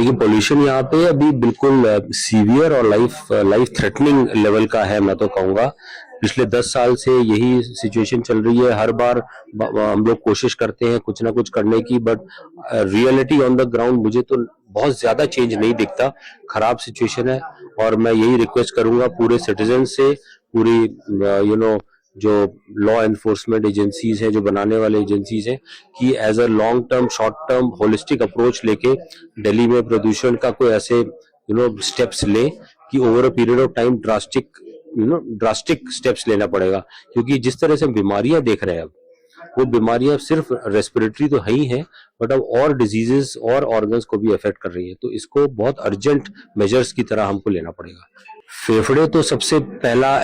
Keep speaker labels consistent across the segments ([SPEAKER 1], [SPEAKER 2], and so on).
[SPEAKER 1] देखिए पोल्यूशन यहाँ पे अभी बिल्कुल सीवियर और लाइफ थ्रेटनिंग लेवल का है, मैं तो कहूँगा। पिछले 10 साल से यही सिचुएशन चल रही है। हर बार हम लोग कोशिश करते हैं कुछ ना कुछ करने की, but reality on the ground मुझे तो बहुत ज्यादा चेंज नहीं दिखता। खराब सिचुएशन है और मैं यही रिक्वेस्ट करूंगा पूरे सिटीजन से, पूरी जो लॉ एनफोर्समेंट एजेंसीज हैं, जो बनाने वाले एजेंसीज हैं, कि as a long term, short term, holistic approach लेके दिल्ली में प्रदूषण का कोई ऐसे स्टेप्स ले कि over a period of time drastic steps लेना पड़ेगा। क्योंकि जिस तरह से बीमारियां देख रहे हैं अब, वो बीमारियां सिर्फ रेस्पिरेटरी तो है ही है, बट अब और डिजीजेस और ऑर्गन्स को भी अफेक्ट कर रही है। तो इसको बहुत अर्जेंट मेजर्स की तरह हमको लेना पड़ेगा। फेफड़े तो सबसे पहला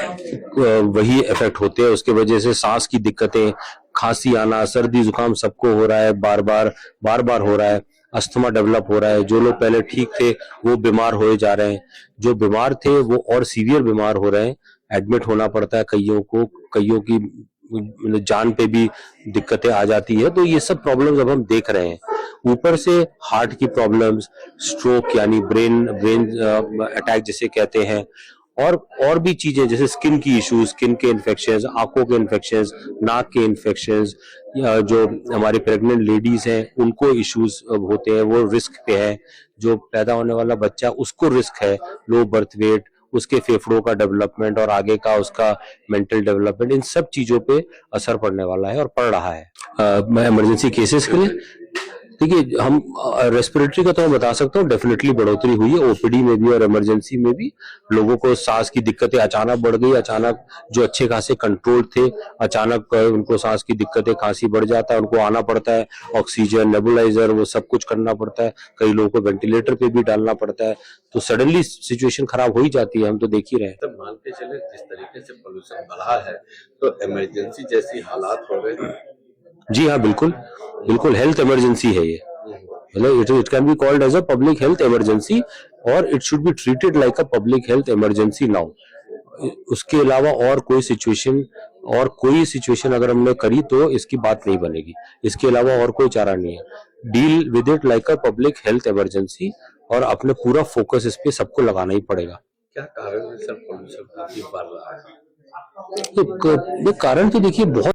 [SPEAKER 1] वही इफेक्ट होते हैं, उसके वजह से सांस की दिक्कतें, खांसी आना, सर्दी जुकाम सबको हो रहा है, बार बार हो रहा है। अस्थमा डेवलप हो रहा है। जो लोग पहले ठीक थे वो बीमार होए जा रहे हैं, जो बीमार थे वो और सीवियर बीमार हो रहे हैं। एडमिट होना पड़ता है कईयों की जान पे भी दिक्कतें आ जाती है। तो ये सब प्रॉब्लम्स अब हम देख रहे हैं। ऊपर से हार्ट की प्रॉब्लम्स, स्ट्रोक यानी ब्रेन अटैक जिसे कहते हैं, और भी चीजें जैसे स्किन की इश्यूज, स्किन के इन्फेक्शंस, आंखों के इन्फेक्शंस, नाक के इन्फेक्शंस, जो हमारी प्रेग्नेंट लेडीज हैं उनको इश्यूज होते हैं, वो रिस्क पे है। जो पैदा होने वाला बच्चा उसको रिस्क है, लो बर्थ वेट, उसके फेफड़ों का डेवलपमेंट और आगे का उसका मेंटल डेवलपमेंट, इन सब चीजों पे असर पड़ने वाला है और पड़ रहा है। मैं इमरजेंसी केसेस के लिए देखिए, हम रेस्पिरेटरी का तो मैं बता सकता हूँ, डेफिनेटली बढ़ोतरी हुई है ओपीडी में भी और इमरजेंसी में भी। लोगों को सांस की दिक्कतें अचानक बढ़ गई, अचानक जो अच्छे खासे कंट्रोल थे, अचानक उनको सांस की दिक्कतें, खांसी बढ़ जाता है, उनको आना पड़ता है, ऑक्सीजन, नेबुलाइजर, वो सब कुछ करना पड़ता है। कई लोगों को वेंटिलेटर पे भी डालना पड़ता है। तो सडनली सिचुएशन खराब हो ही जाती है, हम तो देख ही रहे हैं।
[SPEAKER 2] तो मान के चले जिस तरीके से पोल्यूशन बढ़ा है तो इमरजेंसी जैसी हालात हो गए।
[SPEAKER 1] जी हाँ, बिल्कुल बिल्कुल हेल्थ इमरजेंसी है ये। मतलब it can be called as a public health emergency और it should be treated like a public health emergency now. उसके अलावा और कोई सिचुएशन अगर हमने करी तो इसकी बात नहीं बनेगी। इसके अलावा और कोई चारा नहीं है। Deal with it like a public health emergency और अपने पूरा फोकस इस पे सबको लगाना ही पड़ेगा।
[SPEAKER 2] क्या कारण है सर पोल्यूशन काफी बढ़ रहा है?
[SPEAKER 1] तो कारण तो देखिए बहुत